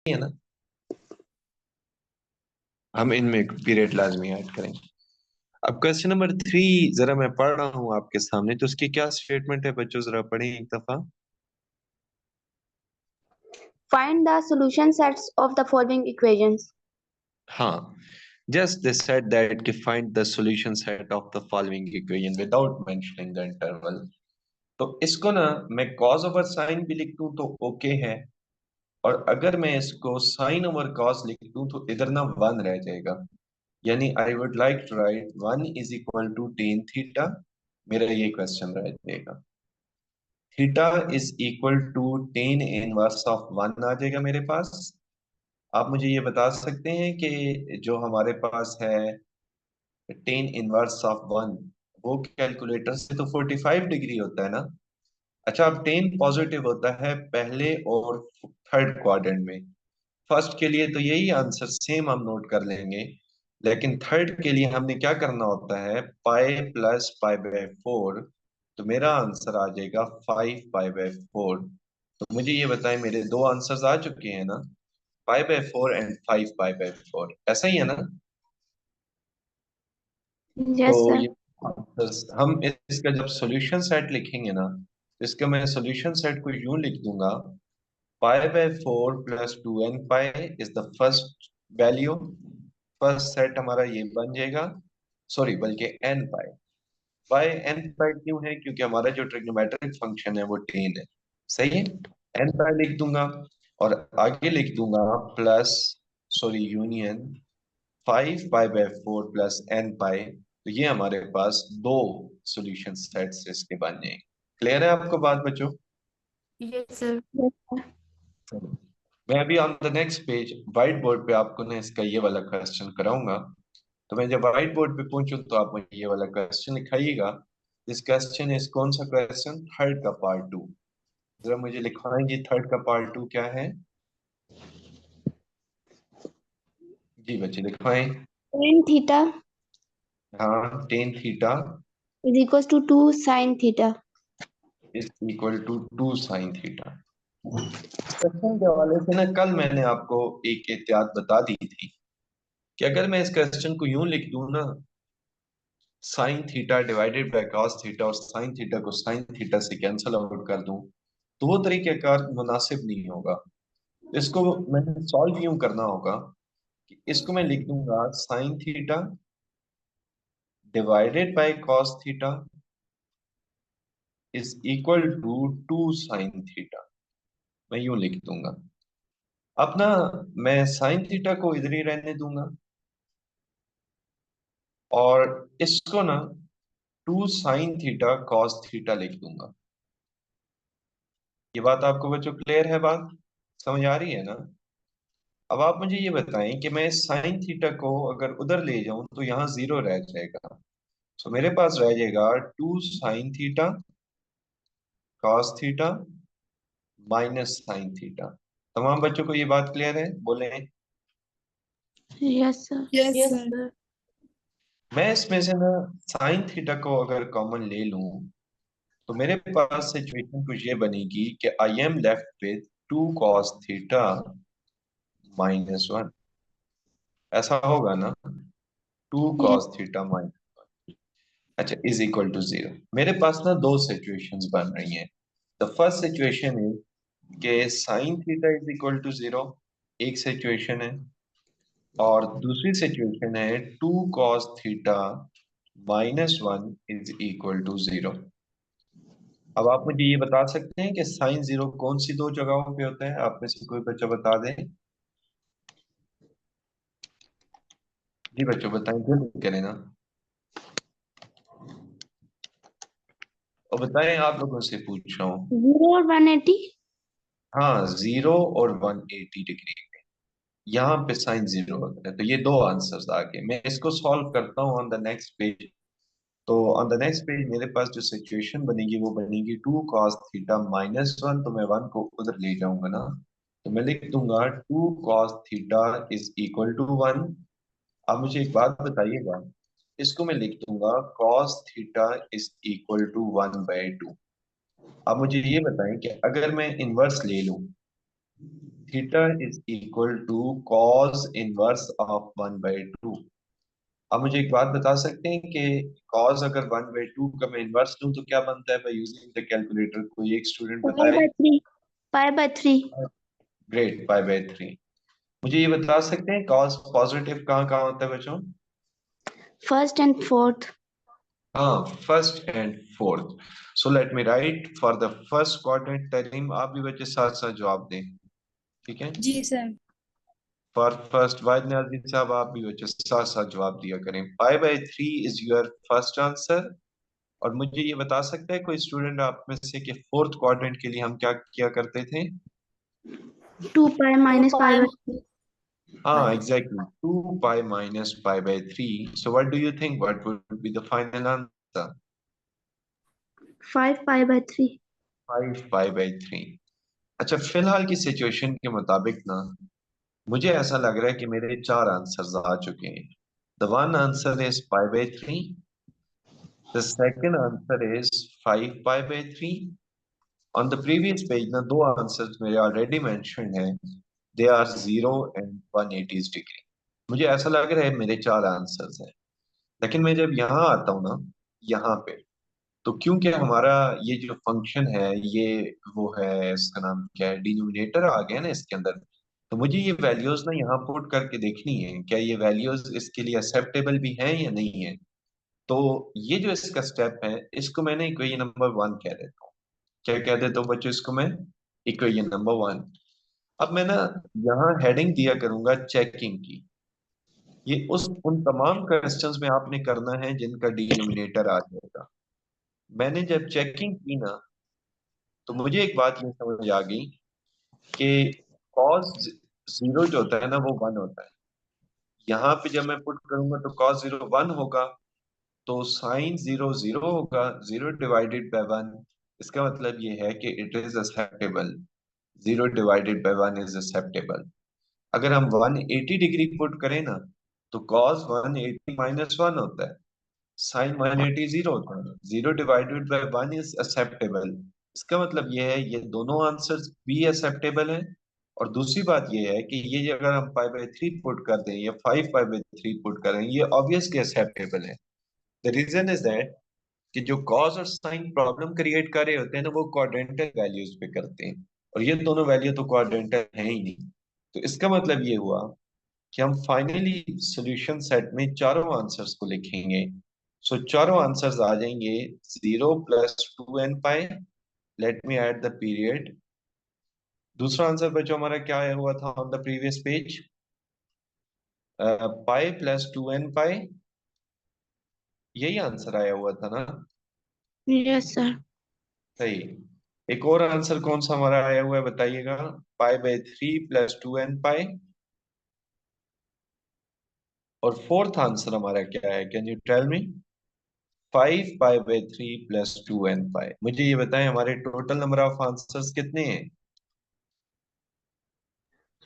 है ना, हम इनमें पीरियड लाजमी ऐड करेंगे। अब क्वेश्चन नंबर 3 जरा मैं पढ़ रहा हूँ आपके सामने, तो उसकी क्या स्टेटमेंट है बच्चों, जरा पढ़ें एक दफा। Find the solution sets of the following equations. हाँ, just they said that कि find the solution set of the following equation without mentioning the interval। तो इसको ना मैं cos ओवर साइन भी लिख दूं तो ओके है, और अगर मैं इसको साइन ओवर कॉस लिख दूं तो इधर ना वन रह जाएगा। यानी I would like to write one is equal to tan theta, मेरा ये क्वेश्चन रह जाएगा। Theta is equal to tan inverse of one आ जाएगा मेरे पास। आप मुझे ये बता सकते हैं कि जो हमारे पास है टेन इनवर्स ऑफ वन, वो कैलकुलेटर से तो 45 डिग्री होता है ना। अच्छा, अब टेन पॉजिटिव होता है पहले और थर्ड क्वाड्रेंट में। फर्स्ट के लिए तो यही आंसर सेम हम नोट कर लेंगे, लेकिन थर्ड के लिए हमने क्या करना होता है, pi plus pi by four. तो मेरा आंसर आ जाएगा 5 पाई बाय 4। तो मुझे ये बताएं, मेरे दो आंसर्स आ चुके हैं ना, 5/4 एंड 5 पाई बाय 4, ऐसा ही है ना। तो Yes, sir. ये हम इसका जब सॉल्यूशन सेट लिखेंगे ना, तो इसका मैं सॉल्यूशन सेट को यूं लिख दूंगा, पाई by 4 plus 2n pi is the first value. First set हमारा ये बन जाएगा, सॉरी बल्कि एन पाई। बाय एन पाई क्यों है, क्योंकि हमारा जो ट्रिग्नोमेट्रिक फंक्शन है वो टेन है। सही है, एन पाई लिख दूंगा, और आगे लिख दूंगा plus, sorry union 5 pi by 4 plus n pi. तो ये हमारे पास दो सॉल्यूशन सेट्स इसके बन जाएंगे। क्लियर है आपको बात बच्चों? Yes, sir. Yes, sir. मैं अभी on the next page white board पे आपको ना इसका ये वाला क्वेश्चन कराऊंगा। तो मैं जब व्हाइट बोर्ड पे पहुंचूं तो आप मुझे ये वाला क्वेश्चन लिखाइएगा। दिस क्वेश्चन इज कौन सा क्वेश्चन, थर्ड का पार्ट 2। जरा मुझे लिखवाएंगे थर्ड का पार्ट 2 क्या है। जी बच्चे लिखवाएं। Tan theta हाँ, tan theta is equals to 2 sin theta. Is equal to 2 sin theta. Question के हवाले से ना कल मैंने आपको एक एहतियात बता दी थी कि अगर मैं इस क्वेश्चन को यूं लिख दूं ना, sign theta divided by cos theta, और साइन थीटा को साइन थीटा से कैंसिल आउट कर दूं, तो वो तरीकेकार मुनासिब नहीं होगा। इसको मैंने सॉल्व यूं करना होगा कि इसको मैं लिख दूंगा sine theta divided by cos theta is equal to 2 sin theta. मैं यूं लिख दूंगा। अब ना मैं साइन थीटा को इधर ही रहने दूंगा, और इसको ना 2 sin थीटा कॉस थीटा लिख दूंगा। ये बात आपको बच्चों क्लियर है, बात समझ आ रही है ना। अब आप मुझे ये बताएं कि मैं साइन थीटा को अगर उधर ले जाऊं तो यहाँ जीरो रह जाएगा। तो मेरे पास रह जाएगा 2 sin theta cos theta minus sine theta. तमाम बच्चों को ये बात क्लियर है, बोले। Yes, sir. Yes, Yes, sir. sir. मैं इसमें से ना साइन थीटा को अगर कॉमन ले लूं तो मेरे पास सिचुएशन कुछ ये बनेगी कि I am left with 2 cos theta -1। ऐसा होगा ना, टू Yes. कॉस थीटा माइनस, अच्छा, इज इक्वल टू जीरो। मेरे पास ना दो सिचुएशंस बन रही हैं। द फर्स्ट सिचुएशन इज कि sine theta is equal to zero, एक सिचुएशन है। और दूसरी सिचुएशन है 2 cos theta -1 is equal to zero. अब आप मुझे ये बता सकते हैं कि साइन जीरो कौन सी दो जगहों पे होता है, आप में से कोई बच्चा बता दे। जी बच्चों बताएं, जल्दी करें ना, और बताएं, आप लोगों से पूछ रहा हूँ। 0 और 180. हाँ, 0 और 180 डिग्री, यहाँ पे साइन जीरो होता है। तो ये दो आंसर्स आ गए। मैं इसको सॉल्व करता हूँ ऑन द नेक्स्ट पेज। तो ऑन द नेक्स्ट पेज मेरे पास जो सिचुएशन बनेगी वो बनेगी 2 cos थीटा -1। तो मैं 1 को उधर ले जाऊंगा ना, तो मैं लिख दूंगा 2 cos theta is equal to 1। आप मुझे एक बात बताइएगा, इसको मैं लिख दूंगा cos theta is equal to 1/2। आप मुझे ये बताएं कि अगर मैं इनवर्स ले लूं theta is equal to cos inverse of 1/2। आप मुझे एक बात बता सकते हैं कि cos अगर 1/2 का मैं इनवर्स लूं तो क्या बनता है बाय यूजिंग द कैलकुलेटर? कोई एक स्टूडेंट Pi बताए। by 3. Pi by 3. ग्रेट, पाई/3। मुझे ये बता सकते हैं cos पॉजिटिव कहाँ कहाँ होता है बच्चों? First and fourth. हाँ, first and fourth. So let me right for the first quadrant term. आप भी बच्चे साथ साथ जवाब दें, ठीक है? जी सर। फॉर फर्स्ट वाइद नाज़रीन साहब, आप भी बच्चे साथ साथ जवाब दिया करें। पाई/3 इज योर फर्स्ट आंसर। और मुझे ये बता सकता है कोई स्टूडेंट आप में से कि फोर्थ क्वाड्रेंट के लिए हम क्या किया करते थे? 2 pi minus pi by 3. हाँ, exactly, 2 pi - pi/3। So what do you think what would be the final answer? 5 pi by 3. 5 pi/3। अच्छा, फिलहाल की सिचुएशन के मुताबिक ना मुझे ऐसा लग रहा है कि मेरे चार आंसर्स आ चुके हैं। The one answer is pi/3, the second answer is 5 pi/3। On the previous page ना दो आंसर्स मेरे ऑलरेडी मेंशन्ड हैं, दे आर 0 एंड 180 डिग्री। मुझे ऐसा लग रहा है मेरे चार आंसर्स हैं। लेकिन मैं जब यहाँ आता हूँ ना, यहाँ पे, तो क्योंकि हमारा ये जो फंक्शन है ये वो है, इसका नाम क्या है, डिनोमिनेटर आ गया ना इसके अंदर। तो मुझे ये वैल्यूज ना यहाँ पुट करके देखनी है, क्या ये वैल्यूज इसके लिए एक्सेप्टेबल भी हैं या नहीं है। तो ये जो इसका स्टेप है इसको मैंने इक्वेशन नंबर 1 कह देता हूँ। क्या कह देता हूँ बच्चों इसको मैं? Equation number 1। अब मैं ना यहाँ हेडिंग दिया करूंगा चेकिंग की। ये उस उन तमाम क्वेश्चंस में आपने करना है जिनका डिनोमिनेटर आ जाएगा। मैंने जब चेकिंग की ना तो मुझे एक बात ये समझ आ गई कि cos 0 जो होता है ना वो 1 होता है। यहाँ पे जब मैं पुट करूंगा तो cos 0 1 होगा, तो sin 0 0 होगा, 0 डिवाइडेड बाय 1। इसका मतलब ये है कि it is acceptable. 0 divided by 1 is acceptable. अगर हम 180 डिग्री पुट करें ना तो cos 180 -1 होता है, साइन 180 0 होता है, 0 डिवाइडेड बाय 1 इज एक्सेप्टेबल। इसका मतलब ये है ये दोनों आंसर्स भी एक्सेप्टेबल हैं। और दूसरी बात ये है कि ये अगर हम पाई/3 पुट कर दें या 5 पाई/3 पुट करें, ये ऑब्वियसली एक्सेप्टेबल है। द रीजन इज दैट कि जो कॉज और साइन प्रॉब्लम क्रिएट कर रहे होते हैं ना वो क्वाड्रेंटल वैल्यूज पे करते हैं, और ये दोनों वैल्यू तो क्वाड्रेंटल है ही नहीं। तो इसका मतलब ये हुआ कि हम फाइनली सॉल्यूशन सेट में चारों आंसर्स को लिखेंगे। सो चारों आंसर्स आ जाएंगे 0 + 2n pi. Let me add the period. दूसरा आंसर बच्चों हमारा क्या आया हुआ था on the previous page? Pi +2n पाई, यही आंसर आया हुआ था ना? Yes, sir. सही। एक और आंसर कौन सा हमारा आया हुआ है बताइएगा? पाई/3 +2n पाई। और फोर्थ आंसर हमारा क्या है, कैन यू टेल मी? 5 पाई/3 +2n पाई। मुझे ये बताएं हमारे टोटल नंबर ऑफ आंसर्स कितने हैं?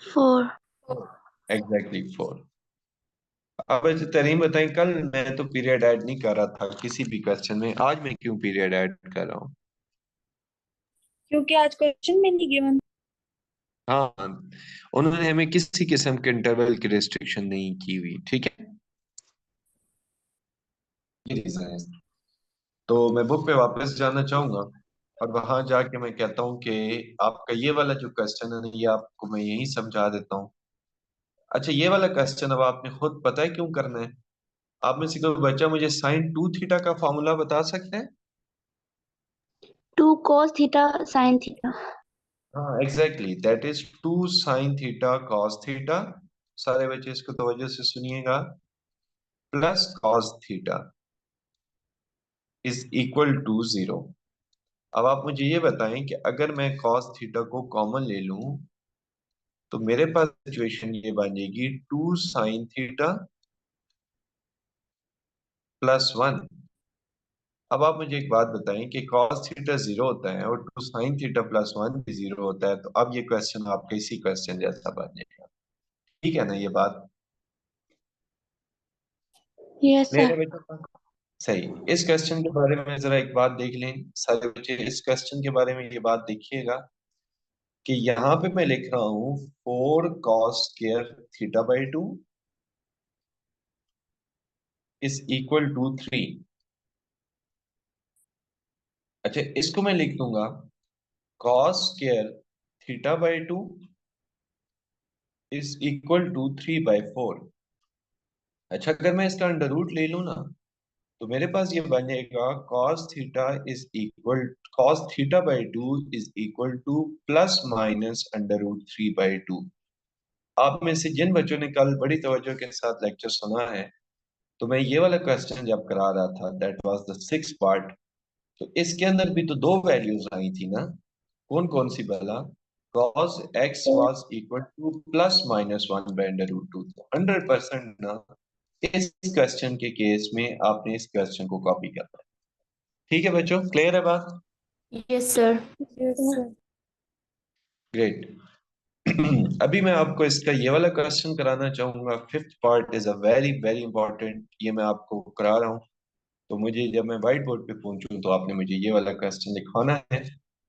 4. एग्जैक्टली 4। अब अच्छा तरीम बताएं, कल मैं तो पीरियड ऐड नहीं कर रहा था किसी भी क्वेश्चन में, आज मैं क्यों पीरियड ऐड कर रहा हूँ? क्योंकि आज क्वेश्चन में नहीं गिवन। हाँ, उन्होंने हमें किसी किस्म के इंटरवल की रिस्ट्रिक्शन नहीं की हुई, ठीक है, ये रीजन है। तो मैं बुक पे वापस जाना चाहूंगा और वहां जाके मैं कहता हूँ कि आपका ये वाला जो क्वेश्चन है ना, ये आपको मैं यही समझा देता हूँ। अच्छा, ये वाला क्वेश्चन अब आपने खुद पता है क्यों करना है? आप में से कोई बच्चा मुझे साइन 2 थीटा का फॉर्मूला बता सकता है? 2 cos theta sin theta. हाँ, exactly, that is 2 sin θ cos θ। सारे बच्चे इसको तवज्जो से सुनिएगा। Plus cos θ is equal to 0। अब आप मुझे ये बताएं कि अगर मैं cos θ को कॉमन ले लूं तो मेरे पास सिचुएशन ये बन जाएगी 2 sin θ +1। अब आप मुझे एक बात बताएं कि cos θ 0 होता है और 2 sin θ +1 भी 0 होता है, तो अब ये क्वेश्चन आपका इसी क्वेश्चन जैसा बन जाएगा। ठीक है ना ये बात? Yes, मेरे sir. बच्चों, सही। इस क्वेश्चन के बारे में जरा एक बात देख लें सारे बच्चे, इस क्वेश्चन के बारे में ये बात देखिएगा कि यहाँ पे मैं लिख रहा हूं 4 cos² θ/2 इज इक्वल टू 3। अच्छा, इसको मैं लिख दूंगा cos²θ/2 इज इक्वल टू 3/4। अच्छा, अगर मैं इसका अंडर रूट ले लूं ना, तो मेरे पास ये बन जाएगा cos²/2 is equal to plus minus under root 3/2। आप में से जिन बच्चों ने कल बड़ी तवज्जो के साथ लेक्चर सुना है, तो मैं ये वाला क्वेश्चन जब करा रहा था, that was the 6th part, तो इसके अंदर भी तो दो वैल्यूज आई थी ना। कौन कौन सी भला? cos x was equal to plus minus 1/√2। 100% ना, इस क्वेश्चन के केस में आपने इस क्वेश्चन को कॉपी करना है। ठीक है बच्चों, क्लियर है बात? Yes, sir. Yes, sir. Great. अभी मैं आपको इसका ये वाला क्वेश्चन कराना चाहूंगा। 5th part is a very very important, ये मैं आपको करा रहा हूँ। तो मुझे जब मैं व्हाइट बोर्ड पे पहुंचूं तो आपने मुझे ये वाला क्वेश्चन लिखवाना है।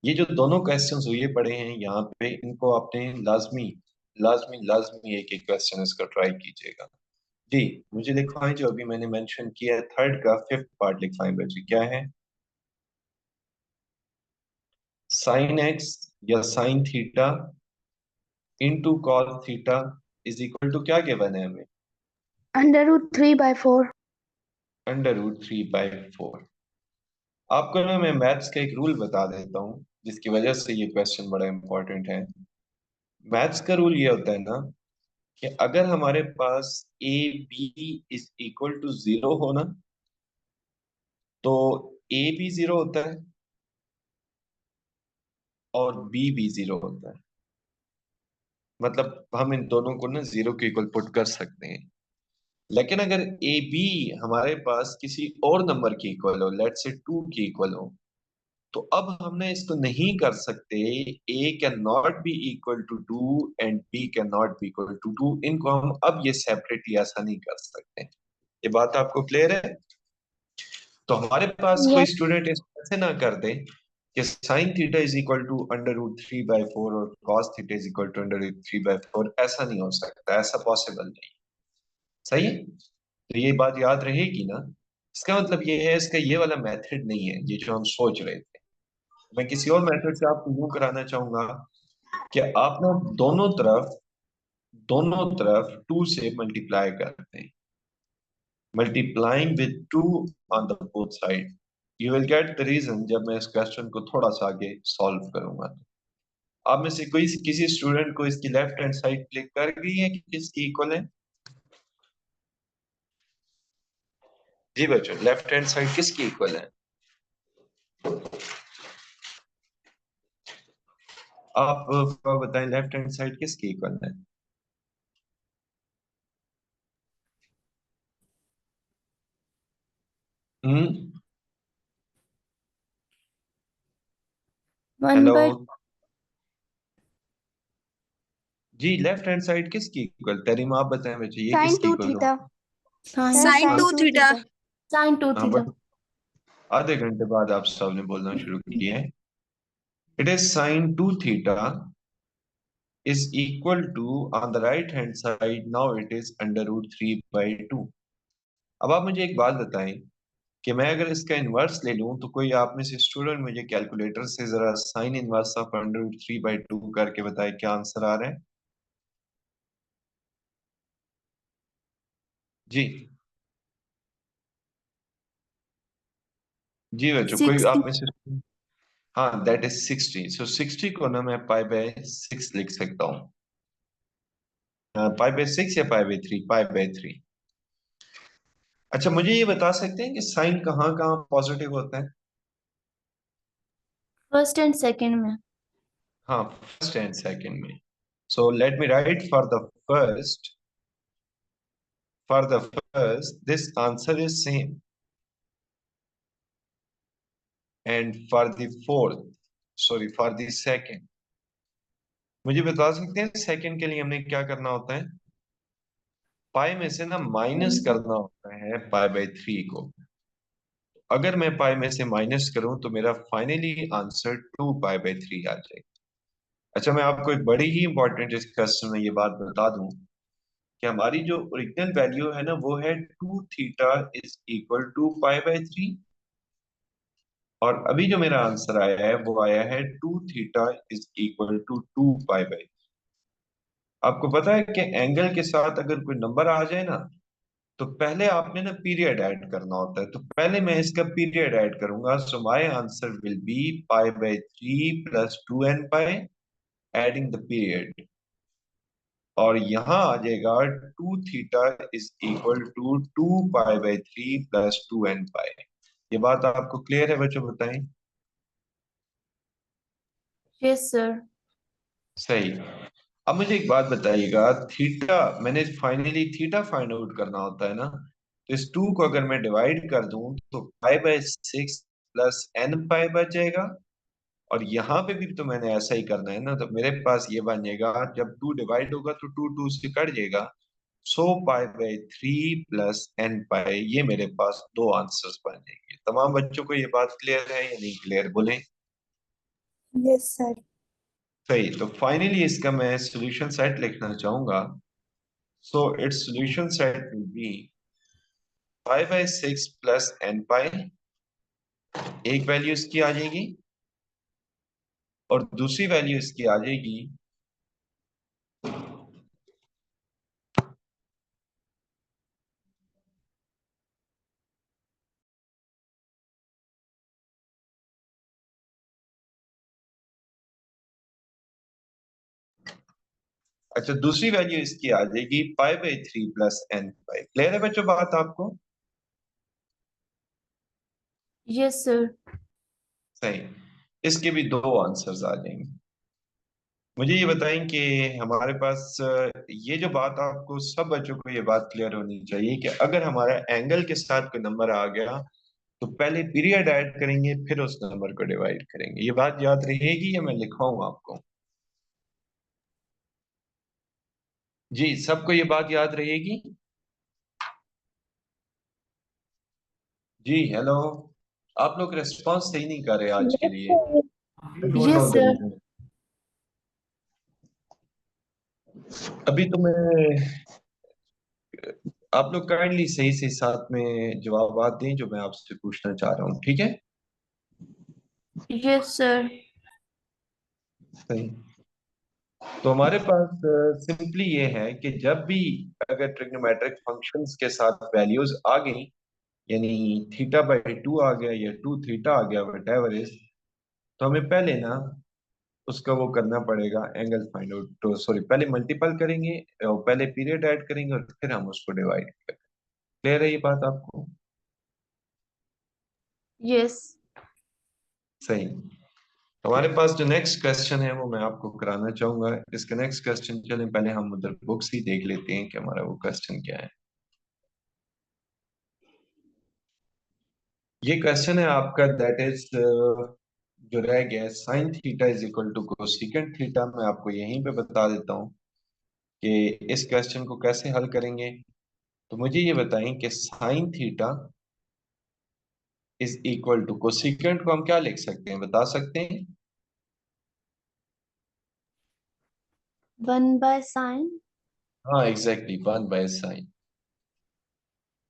ये जो दोनों क्वेश्चंस हुए पड़े हैं यहाँ पे, इनको आपने लाजमी लाजमी लाजमी एक एक क्वेश्चन इसका ट्राई कीजिएगा। जी, मुझे लिखवाएं जो अभी मैंने मेंशन किया है, थर्ड का 5th पार्ट लिखवाएं बच्चे। क्या है? साइन एक्स या sine theta into cos theta is equal to क्या गिवन है हमें? √3/4. √3/4। आपको ना मैं मैथ्स का एक रूल बता देता हूँ जिसकी वजह से ये क्वेश्चन बड़ा इंपॉर्टेंट है। मैथ्स का रूल ये होता है ना कि अगर हमारे पास A B is equal to 0 हो ना, तो ए भी 0 होता है और बी भी 0 होता है। मतलब हम इन दोनों को ना 0 के इक्वल पुट कर सकते हैं। लेकिन अगर ए बी हमारे पास किसी और नंबर की इक्वल हो, लेट्स से 2 की इक्वल हो, तो अब हमने इसको नहीं कर सकते। A can not be equal to 2 and B can not be equal to 2। इनको हम अब ये सेपरेटली ऐसा नहीं कर सकते। ये बात आपको क्लियर है? तो हमारे पास कोई Yes. स्टूडेंट ऐसे ना कर दे कि sine theta is equal to √3/4 और cos theta is equal to √3/4। ऐसा नहीं हो सकता, ऐसा पॉसिबल नहीं। सही है? तो ये बात याद रहेगी ना। इसका मतलब ये है, इसका ये वाला मेथड नहीं है ये जो हम सोच रहे थे। मैं किसी और मेथड से आपको यूं कराना चाहूंगा कि आप ना दोनों तरफ 2 से मल्टीप्लाई करते हैं। Multiplying with 2 on the both side, you will get the reason जब मैं इस क्वेश्चन को थोड़ा सा आगे सॉल्व करूंगा। आप में से कोई किसी स्टूडेंट को इसकी लेफ्ट हैंड साइड क्लिक कर गई है कि किसकी इक्वल है? जी बच्चों, लेफ्ट हैंड साइड किसकी इक्वल है? आप बताएं, लेफ्ट हैंड साइड किसकी इक्वल है? हम्म। 1 हेलो by जी, लेफ्ट हैंड साइड किसकी इक्वल? तरीम आप बताएं बच्चे, ये Sin किसकी 2 इक्वल हो? theta. sin Sir, साइन हाँ sin 2 2 थीटा। theta. Sin 2 हाँ, theta. बट आधे घंटे बाद आप सबने बोलना शुरू किया है। It is sine 2 theta is equal to, on the right hand side now it is √3/2। अब आप मुझे एक बात बताएं कि मैं अगर इसका इनवर्स ले लूं, तो कोई आप में से स्टूडेंट मुझे कैलकुलेटर से जरा साइन इनवर्स ऑफ √3/2 करके बताए क्या आंसर आ रहा है? जी जी बच्चों, कोई 60 आप में से? हाँ, दैट इज 60। सो 60 को ना मैं π/6 लिख सकता हूँ। π/6 या π/3? π/3। अच्छा, मुझे ये बता सकते हैं कि साइन कहाँ कहाँ पॉजिटिव होता है? First and second में. हाँ, फर्स्ट एंड सेकंड में। So let me right for the first this answer is same, and for the fourth, sorry, for the second, मुझे बता सकते हैं सेकंड के लिए हमने क्या करना होता है? पाई में से ना माइनस करना होता है π/3 को। अगर मैं पाई में से माइनस करूं तो मेरा फाइनली आंसर 2π/3 आ जाएगा। अच्छा, मैं आपको एक बड़ी ही इंपॉर्टेंट इस क्वेश्चन में ये बात बता दूं कि हमारी जो ओरिजिनल वैल्यू है ना वो है 2 theta is equal to pi by 3। और अभी जो मेरा आंसर आया है वो आया है 2 theta is equal to 2 pi by. आपको पता है कि एंगल के साथ अगर कोई नंबर आ जाए ना तो पहले आपने ना पीरियड ऐड करना होता है। तो पहले मैं इसका पीरियड ऐड करूंगा। So my answer will be pi by 3 plus 2n pi, adding the period. और यहाँ आ जाएगा 2 theta is equal to 2 pi by 3 plus 2n pi. ये बात आपको क्लियर है बच्चों? बताएं। Yes, sir. सही। अब मुझे एक बात बताइएगा, थीटा मैंने फाइनली थीटा फाइंड आउट करना होता है ना, तो इस 2 को अगर मैं डिवाइड कर दूं तो पाई बाय 6 प्लस n पाई बच जाएगा। और यहाँ पे भी तो मैंने ऐसा ही करना है ना, तो मेरे पास ये बन जाएगा, जब 2 डिवाइड होगा तो 2 2 से कट जाएगा। सो पाई बाय 3 प्लस n पाई, ये मेरे पास दो आंसर्स बन जाएंगे। तमाम बच्चों को ये बात क्लियर है या नहीं क्लियर? बोलें। Yes sir. सही। तो फाइनली इसका मैं सॉल्यूशन सेट लिखना चाहूंगा। So it's solution set will be pi bye 6 plus n पाई, एक वैल्यू इसकी आ जाएगी, और दूसरी वैल्यू इसकी आ जाएगी अच्छा, दूसरी वैल्यू इसकी आ जाएगी पाई by 3 plus n pi. Clear है बच्चों बात आपको? Yes, sir. सही। इसके भी दो आंसर्स आ जाएंगे। मुझे ये बताएं कि हमारे पास ये जो बात, आपको सब बच्चों को ये बात क्लियर होनी चाहिए कि अगर हमारा एंगल के साथ कोई नंबर आ गया तो पहले पीरियड ऐड करेंगे फिर उस नंबर को डिवाइड करेंगे। ये बात याद रहेगी या मैं लिखवाऊं आपको? जी, सबको ये बात याद रहेगी? जी हेलो। आप लोग रिस्पांस सही नहीं कर रहे आज के यस लिए। Sir. I don't know Yes, the sir. reason. अभी तो मैं, आप लोग काइंडली सही से साथ में जवाब दें जो मैं आपसे पूछना चाह रहा हूँ, ठीक है? Yes, sir. सही। तो हमारे पास सिंपली ये है कि जब भी अगर ट्रिग्नोमेट्रिक फंक्शंस के साथ वैल्यूज आ गई, यानी थीटा बाय 2 आ गया या 2 थीटा आ गया, वट इज, तो हमें पहले ना उसका वो करना पड़ेगा, एंगल फाइंड आउट। तो सॉरी, पहले मल्टीपल करेंगे और पहले पीरियड ऐड करेंगे और फिर हम उसको डिवाइड करेंगे। क्लियर है ये बात आपको? Yes. सही। हमारे पास जो नेक्स्ट क्वेश्चन है वो मैं आपको कराना चाहूंगा। इसका नेक्स्ट क्वेश्चन, चलें पहले हम उधर बुक्स ही देख लेते हैं कि हमारा वो क्वेश्चन क्या है। ये क्वेश्चन है आपका, दैट इज जो रह गया, sine theta is equal to cosecant theta. मैं आपको यहीं पे बता देता हूँ कि इस क्वेश्चन को कैसे हल करेंगे। तो मुझे ये बताएं कि sine theta is equal to cosecant को हम क्या लिख सकते हैं, बता सकते हैं? 1/sin. हाँ एग्जैक्टली, 1/sin।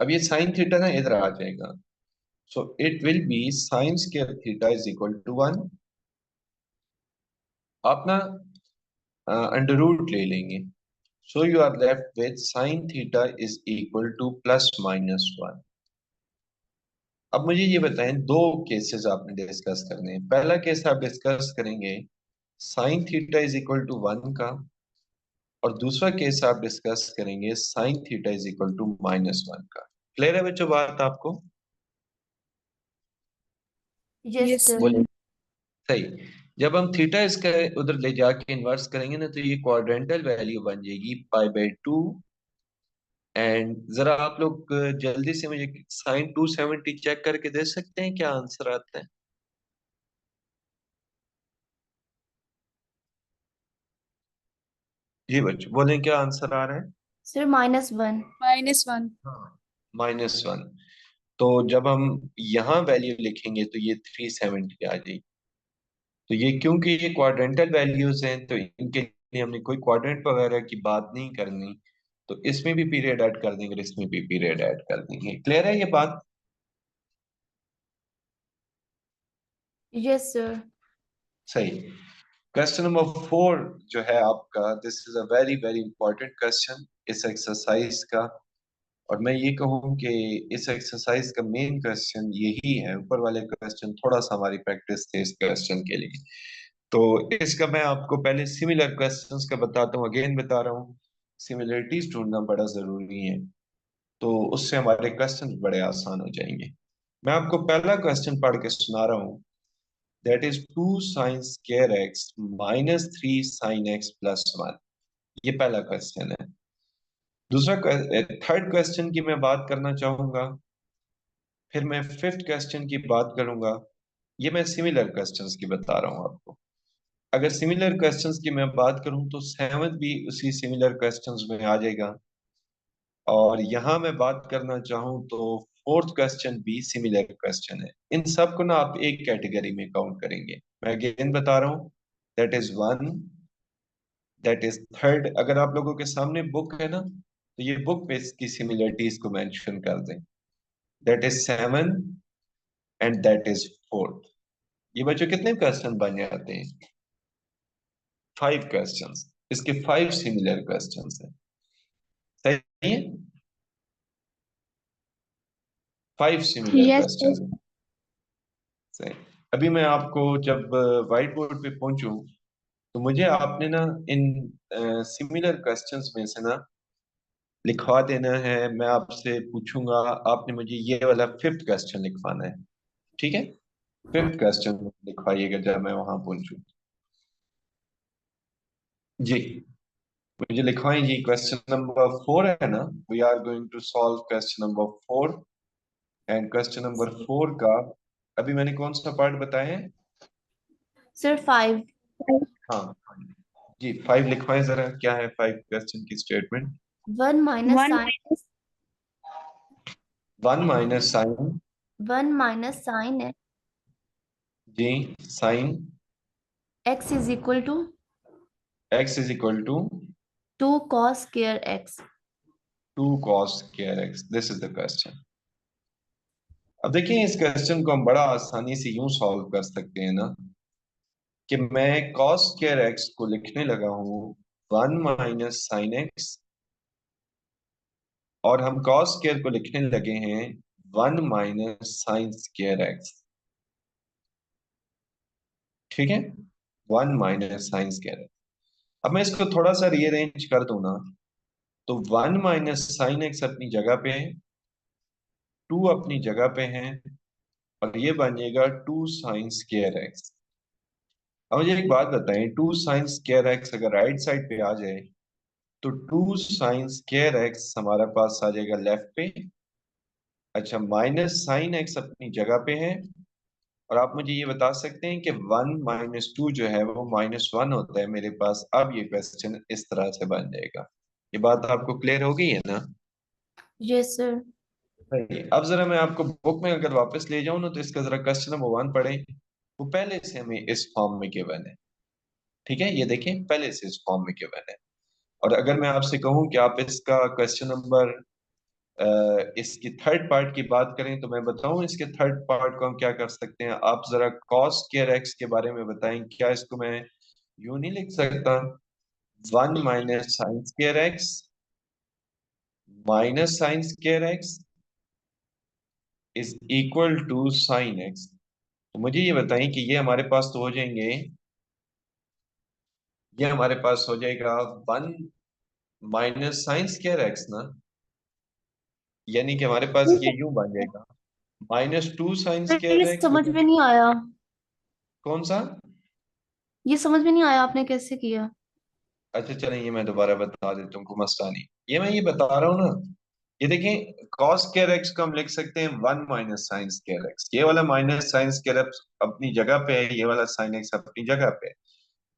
अब ये साइन थीटा ना इधर आ जाएगा। So it will be sine square theta is equal to 1। आप ना अंडर रूट ले लेंगे। So you are left with sine theta is equal to +-1। अब मुझे ये बताएं, दो केसेस आपने डिस्कस करने हैं। पहला केस आप डिस्कस करेंगे sine theta is equal to 1 का, और दूसरा केस आप डिस्कस करेंगे sine theta is equal to -1 का। क्लियर है बच्चों बात आपको? Yes, yes sir. बोलिए। सही। जब हम थीटा इसका उधर ले जाके इन्वर्स करेंगे ना तो ये क्वाड्रेंटल वैल्यू बन जाएगी पाई बाय 2। एंड जरा आप लोग जल्दी से मुझे साइन 270 चेक करके दे सकते हैं क्या आंसर आता है? जी बच्चों बोलें, क्या आंसर आ रहा है? Sir, -1. -1। हाँ, -1। तो जब हम यहाँ वैल्यू लिखेंगे तो ये 370 आ जाएगी। तो ये क्योंकि ये क्वाड्रेंटल वैल्यूज हैं तो इनके लिए हमने कोई क्वाड्रेंट वगैरह की बात नहीं करनी, तो इसमें भी पीरियड ऐड कर देंगे और इसमें भी पीरियड ऐड कर देंगे। क्लियर है ये बात? Yes, sir. सही। क्वेश्चन नंबर 4 जो है आपका, this is a very very important question इस एक्सरसाइज का। और मैं ये कहूँ कि इस एक्सरसाइज का मेन क्वेश्चन यही है, ऊपर वाले क्वेश्चन थोड़ा सा हमारी प्रैक्टिस थे इस क्वेश्चन के लिए। तो इसका मैं आपको पहले सिमिलर क्वेश्चंस का बताता हूँ, अगेन बता रहा हूँ, सिमिलरिटीज ढूंढना बड़ा जरूरी है, तो उससे हमारे क्वेश्चन बड़े आसान हो जाएंगे। मैं आपको पहला क्वेश्चन पढ़ के सुना रहा हूँ, that is 2 sin² x -3 sin x + 1। ये पहला क्वेश्चन है। दूसरा थर्ड क्वेश्चन की मैं बात करना चाहूंगा, फिर मैं फिफ्थ क्वेश्चन की बात करूंगा। ये मैं सिमिलर क्वेश्चंस की बता रहा हूँ आपको। अगर सिमिलर क्वेश्चंस की मैं बात करूं तो सेवंथ भी उसी सिमिलर क्वेश्चंस में आ जाएगा। और यहाँ मैं बात करना चाहूँ तो फोर्थ क्वेश्चन भी सिमिलर क्वेश्चन है। इन सब को ना आप एक कैटेगरी में काउंट करेंगे। मैं अगेन बता रहा हूँ, that is 1, that is third. अगर आप लोगों के सामने बुक है ना, तो ये बुक में इसकी सिमिलरिटीज को मेंशन कर दें। That is 7 and that is fourth. ये बच्चों कितने क्वेश्चन बन जाते हैं? 5 क्वेश्चंस। इसके 5 सिमिलर क्वेश्चंस हैं। सही है? 5 सिमिलर Yes, sir. क्वेश्चंस हैं। सही। अभी मैं आपको जब व्हाइट बोर्ड पे पहुंचूं तो मुझे आपने ना इन सिमिलर क्वेश्चंस में से ना लिखवा देना है। मैं आपसे पूछूंगा, आपने मुझे ये वाला फिफ्थ क्वेश्चन लिखवाना है। ठीक है? फिफ्थ क्वेश्चन लिखवाइएगा जब मैं वहां पहुंचूं। जी, मुझे लिखवाएं जी। क्वेश्चन नंबर 4 है ना, we are going to solve question number 4। And question number 4 का अभी मैंने कौन सा पार्ट बताया है? Sir, 5. हाँ जी, 5 लिखवाएं जरा। क्या है 5 क्वेश्चन की statement? 1 minus one sin minus 1 minus sine, 1 minus sin जी, sine x is equal to x is equal to 2 cos square x. 2 cos square x। This is the question. अब देखिए, इस क्वेश्चन को हम बड़ा आसानी से यूं सॉल्व कर सकते हैं ना, कि मैं cos square x को लिखने लगा हूं 1 माइनस साइन x, और हम cos square को लिखने लगे हैं 1 माइनस साइन स्क्वायर x। ठीक है? 1 माइनस साइन स्क्वायर। अब मैं इसको थोड़ा सा रीअरेंज कर दूं ना, तो 1 माइनस साइन एक्स अपनी जगह पे है, 2 अपनी जगह पे है, और ये बन जाएगा 2 साइन स्क्वायर एक्स। अब मुझे एक बात बताएं, 2 साइन स्क्वायर एक्स अगर राइट साइड पे आ जाए तो 2 साइन स्क्वायर एक्स हमारे पास आ जाएगा लेफ्ट पे। अच्छा, माइनस साइन एक्स अपनी जगह पे है, और आप मुझे ये बता सकते हैं कि 1 माइनस 2 जो है वो -1 होता है मेरे पास। अब ये क्वेश्चन इस तरह से बन जाएगा। ये बात आपको क्लियर हो गई है ना? Yes, sir. सही। अब जरा मैं आपको बुक में अगर वापस ले जाऊं ना, तो इसका जरा क्वेश्चन नंबर 1 पढ़ें। वो पहले से हमें इस फॉर्म में गिवन है। ठीक है, ये देखें, पहले से इस फॉर्म में गिवन है। और अगर मैं आपसे कहूं कि आप इसका क्वेश्चन नंबर इसकी थर्ड पार्ट की बात करें, तो मैं बताऊं इसके थर्ड पार्ट को हम क्या कर सकते हैं। आप जरा cos स्क्वायर एक्स के बारे में बताएं। क्या इसको मैं यूं नहीं लिख सकता, 1 minus sine square x minus sine square x is equal to sine x? तो मुझे ये बताएं कि ये हमारे पास तो हो जाएंगे, ये हमारे पास हो जाएगा 1 माइनस साइन स्क्वायर एक्स ना, यानी कि हमारे पास ये यूं बन जाएगा -2 साइन सर, ये स्क्वायर एक्स। समझ में नहीं आया। कौन सा? ये समझ में नहीं आया, आपने कैसे किया? अच्छा चलें, ये मैं दोबारा बता देता हूँ, कोई मसला नहीं। ये मैं ये बता रहा हूँ ना, ये देखें, cos स्क्वायर एक्स को हम लिख सकते हैं 1 माइनस साइन स्क्वायर एक्स। ये वाला माइनस साइन स्क्वायर एक्स अपनी जगह पे है, ये वाला साइन एक्स अपनी जगह पे है।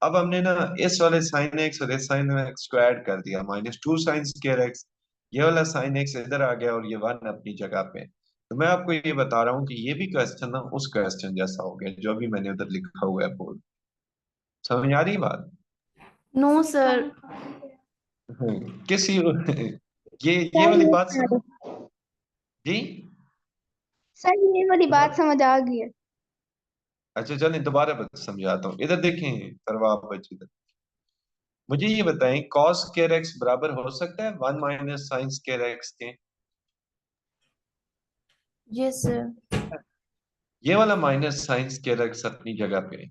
अब हमने ना इस वाले साइन एक्स और इस साइन एक्स को ऐड कर दिया, -2 साइन स्क्वायर एक्स। ये वाला साइन एक्स इधर आ गया और ये 1 अपनी जगह पे है। तो मैं आपको ये बता रहा हूँ कि ये भी क्वेश्चन ना उस क्वेश्चन जैसा हो गया जो अभी मैंने उधर लिखा हुआ है बोर्ड। समझ आ रही बात? No sir. किस ये सर वाली ये बात समझ जी। सर ये वाली बात समझ आ गई है। अच्छा चलें दोबारा समझाता हूँ, इधर देखें करवा आप बच्चे इधर। मुझे ये बताएं कॉस स्क्वायर एक्स बराबर हो सकता है 1 माइनस साइन स्क्वायर एक्स के? Yes sir. ये वाला माइनस साइन स्क्वायर एक्स अपनी जगह पे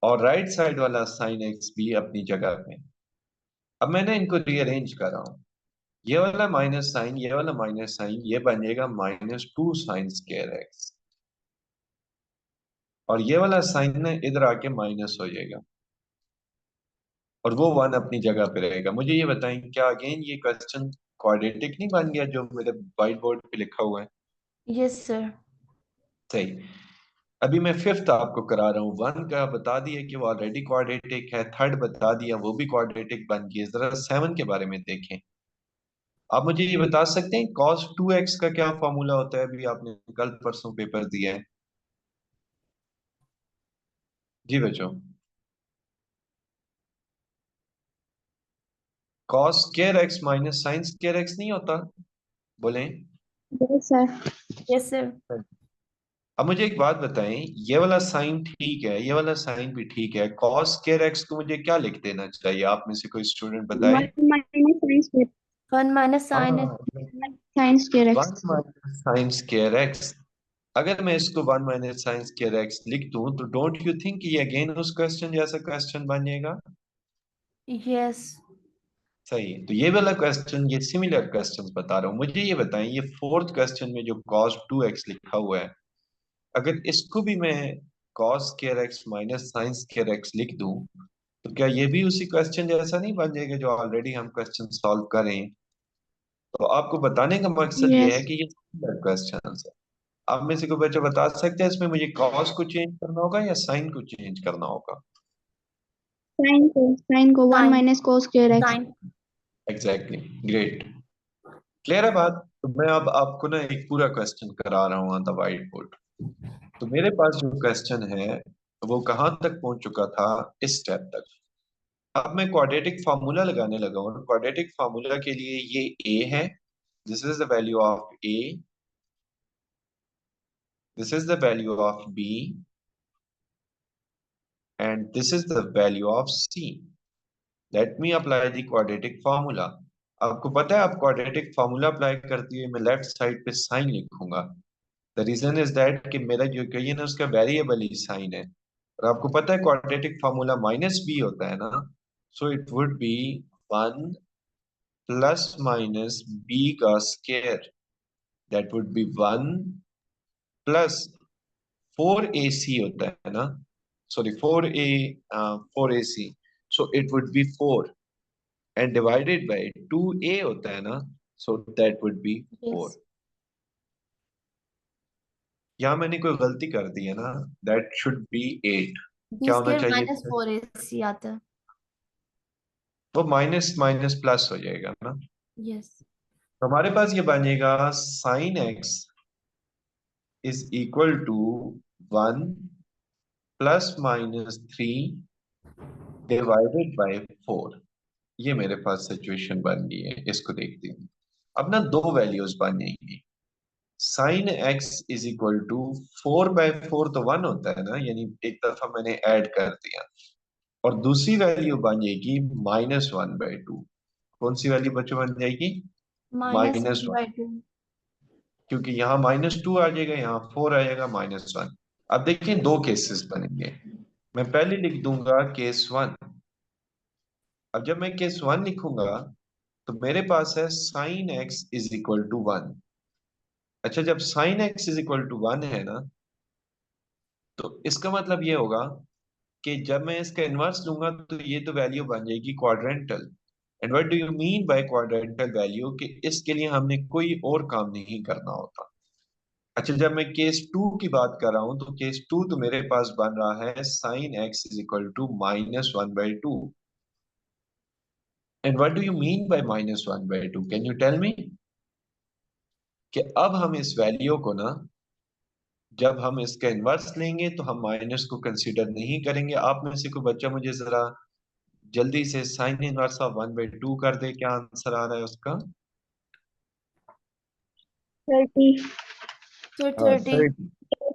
और राइट साइड वाला साइन एक्स भी अपनी जगह पे। अब मैंने इनको रीअरेंज कर रहा हूं, ये वाला माइनस साइन, ये वाला माइनस साइन, ये बनेगा -2 साइन स्क्वायर एक्स, और ये वाला साइन ना इधर आके माइनस हो जाएगा और वो 1 अपनी जगह पे रहेगा। मुझे ये बताएं क्या अगेन ये क्वेश्चन क्वाड्रेटिक नहीं बन गया जो मेरे व्हाइट बोर्ड पे लिखा हुआ है? Yes sir. सही। अभी मैं फिफ्थ आपको करा रहा हूँ। 1 का बता दिया कि वो ऑलरेडी क्वाड्रेटिक है, थर्ड बता दिया वो भी क्वाड्रेटिक बन गई है। जरा 7 के बारे में देखें। आप मुझे ये बता सकते हैं cos 2x का क्या फॉर्मूला होता है? अभी आपने कल परसों पेपर दिया है जी बच्चों। cos square x minus sine square x नहीं होता? बोलें। Yes sir. Yes sir. अब मुझे एक बात बताएं, ये वाला साइन ठीक है, ये वाला साइन भी ठीक है, cos स्क्वायर एक्स को मुझे क्या लिख देना चाहिए? आप में से कोई स्टूडेंट बताए। 1 minus sine square 1 minus sine हाँ, sine square 1 X. Minus sine square X. अगर मैं इसको 1 माइनस साइन स्क्वायर एक्स लिख दूं तो डोंट यू थिंक ये अगेन उस क्वेश्चन जैसा क्वेश्चन बन जाएगा? यस। सही है। तो ये वाला क्वेश्चन, ये सिमिलर क्वेश्चन बता रहा हूँ। मुझे ये बताएं ये फोर्थ क्वेश्चन में जो cos 2x लिखा हुआ है, अगर इसको भी मैं cos square x minus sine square x लिख दूं तो क्या ये भी उसी क्वेश्चन जैसा नहीं बन जाएगा जो ऑलरेडी हम क्वेश्चन सॉल्व करें? तो आपको बताने का मकसद ये है यस। कि ये सिमिलर क्वेश्चन है। आप में से कोई बच्चा बता सकते हैं इसमें मुझे cos को चेंज करना होगा या साइन को चेंज करना होगा? साइन को 1 sine. Minus cos square x. Sine. Exactly, great. Clear है बात? तो मैं अब आपको ना एक पूरा क्वेश्चन करा रहा हूँ ऑन द व्हाइट बोर्ड। तो मेरे पास जो क्वेश्चन है वो कहाँ तक पहुंच चुका था? इस स्टेप तक। अब मैं क्वाड्रेटिक फार्मूला लगाने लगा हूँ। क्वाड्रेटिक फार्मूला के लिए ये a है, this is the value of a, this is the value of b and this is the value of c। Let me apply the quadratic formula. आपको पता है आप क्वाड्रेटिक फार्मूला अप्लाई करते हुए मैं लेफ्ट साइड पे sign लिखूंगा। The reason is that कि मेरा जो इक्वेशन है उसका वेरिएबल ही साइन है, और आपको पता है क्वाड्रेटिक फार्मूला माइनस बी होता है ना, so it would be 1 plus minus B का square, that would be 1 plus 4ac होता है ना, sorry 4ac, so it would be 4 and divided by 2a होता है ना, so that would be 4। Yes. यहाँ मैंने कोई गलती कर दी है ना, दैट शुड बी 8। बी क्या होना स्क्वायर चाहिए? माइनस 4ac आता है। वो माइनस माइनस प्लस हो जाएगा ना। यस। तो हमारे पास ये बनेगा sine x is equal to 1 plus minus 3 divided by 4। ये मेरे पास सिचुएशन बन गई है, इसको देखते हैं। अब ना दो वैल्यूज बन जाएंगी। Sine x is equal to 4/4 तो 1 होता है ना, यानी एक दफा मैंने ऐड कर दिया, और दूसरी वैल्यू बन जाएगी -1/2। कौन सी वैल्यू बच्चों बन जाएगी? माइनस -1, 1/2। क्योंकि यहाँ -2 आ जाएगा, यहाँ 4 आ जाएगा -1। अब देखिए दो केसेस बनेंगे। मैं पहले लिख दूंगा केस 1। अब जब मैं केस 1 लिखूंगा तो मेरे पास है sine x is equal to 1। अच्छा, जब sine x is equal to 1 है ना, तो इसका मतलब ये होगा कि जब मैं इसका इनवर्स लूंगा तो ये तो वैल्यू बन जाएगी quadrantal. And what do you mean bye quadrantal value? कि इसके लिए हमने कोई और काम नहीं करना होता। अच्छा, जब मैं केस 2 की बात कर रहा हूं तो केस 2 तो मेरे पास बन रहा है sine x is equal to -1/2। And what do you mean by -1/2? Can you tell me? कि अब हम इस वैल्यू को ना जब हम इसका इनवर्स लेंगे तो हम माइनस को कंसीडर नहीं करेंगे। आप में से कोई बच्चा मुझे जरा जल्दी से साइन इनवर्स ऑफ 1/2 कर दे, क्या आंसर आ रहा है उसका? 30 सर हाँ 30।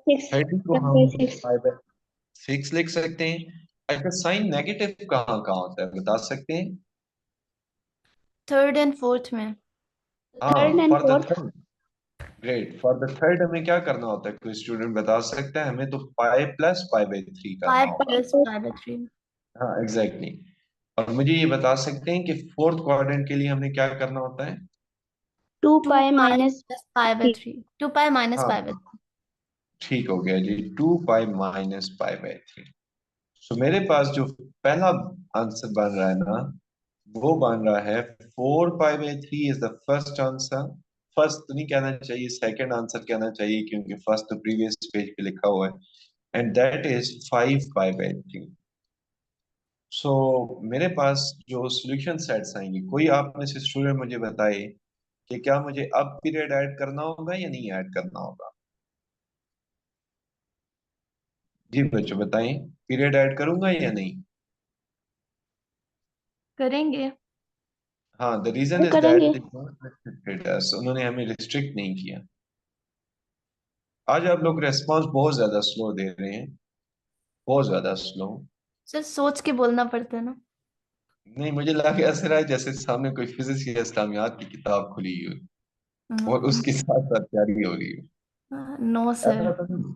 6 30 को हम 6 5/6 लिख सकते हैं। अच्छा, साइन नेगेटिव कहाँ कहाँ होता है बता सकते हैं? थर्ड एंड फोर्थ में। हाँ, third and for the fourth. Third. Great, for the third हमें क्या करना होता है? कोई स्टूडेंट बता सकता है? हमें तो पाई प्लस पाई/3 करना 5 होगा। प्लस 5/3। हाँ एग्जैक्टली। और मुझे ये बता सकते हैं कि फोर्थ क्वाड्रेंट के लिए हमें क्या करना होता है? 2 2 pi pi minus plus 5/3। 2 pi minus हाँ 5/3। ठीक हो गया जी, 2 पाई - पाई/3। सो मेरे पास जो पहला आंसर बन रहा है ना, वो बन रहा है 4 पाई/3 is the first answer. First तो नहीं कहना चाहिए, सेकंड आंसर कहना चाहिए, क्योंकि फर्स्ट तो प्रीवियस पेज पे लिखा हुआ है। And that is 5 पाई/3। सो मेरे पास जो सॉल्यूशन सेट्स आएंगे, कोई आप में से स्टूडेंट मुझे बताए कि क्या मुझे अब पीरियड ऐड करना होगा या नहीं ऐड करना होगा? जी बच्चों बताएं, पीरियड ऐड करूंगा या नहीं? करेंगे। हाँ, द रीजन इज दैट करेंगे। दे नॉट रिस्ट्रिक्टेड अस, उन्होंने हमें रिस्ट्रिक्ट नहीं किया। आज आप लोग रेस्पॉन्स बहुत ज्यादा स्लो दे रहे हैं, बहुत ज्यादा स्लो। सर सोच के बोलना पड़ता है ना। नहीं, मुझे लगा ऐसा रहा है जैसे सामने कोई फिजिक्स या इस्लामियात की किताब खुली हुई और उसके साथ साथ तैयारी हो रही है। No sir. ऐसा तो नहीं।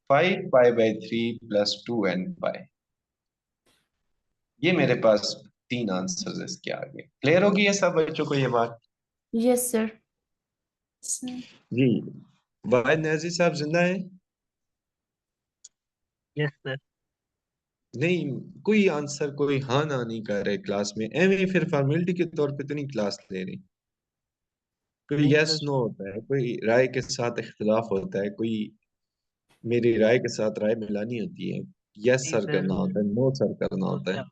5 पाई/3 +2 n पाई, ये मेरे पास तीन आंसर्स इसके आगे। क्लियर होगी ये सब बच्चों को ये बात? Yes sir. सर जी। वाहिद नजीर साहब जिंदा है? Yes sir. नहीं, कोई आंसर, कोई हाँ ना नहीं कर रहे क्लास में, एवं फिर फॉर्मेलिटी के तौर पे तो नहीं क्लास ले रही। कोई नहीं यस सर। नो होता है, कोई राय के साथ इख्तिलाफ होता है, कोई मेरी राय के साथ राय मिलानी होती है। यस नहीं सर सर। करना होता है, नो सर करना होता है।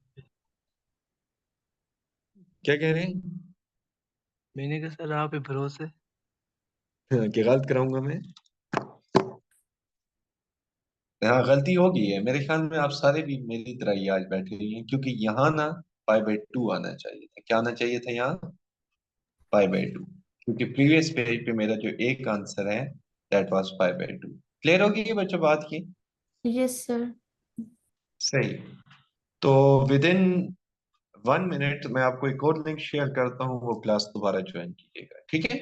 क्या कह रहे हैं? मैंने कहा सर आप पे भरोसे। कि गलत कराऊंगा मैं? हाँ गलती हो गई है मेरे ख्याल में। आप सारे भी मेरी तरह ही आज बैठे हुए हैं, क्योंकि यहाँ ना पाई/2 आना चाहिए था। क्या आना चाहिए था यहाँ? पाई/2। क्योंकि प्रीवियस पेज पे मेरा जो एक आंसर है दैट वाज पाई/2। क्लियर होगी ये बच्चों बात की? Yes sir. सही। तो विद इन 1 मिनट मैं आपको एक और लिंक शेयर करता हूँ, वो क्लास दोबारा ज्वाइन कीजिएगा, ठीक है?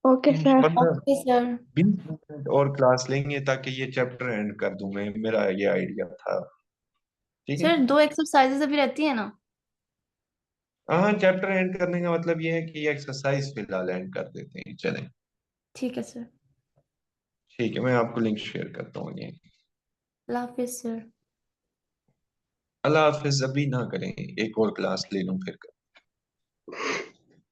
Okay sir. 15 okay sir. 20 minute और क्लास लेंगे ताकि ये चैप्टर एंड कर दूं मैं, मेरा ये आइडिया था। ठीक है। सर 2 एक्सरसाइजेज अभी रहती है ना। हाँ, चैप्टर एंड करने का मतलब ये है कि ये एक्सरसाइज फिलहाल एंड कर देते हैं, चलें? ठीक है सर। ठीक है, मैं आपको लिंक शेयर करता हूँ ये। अल्लाह हाफिज सर। अल्लाह हाफिज। अभी ना करें, एक और क्लास ले लूँ फिर कर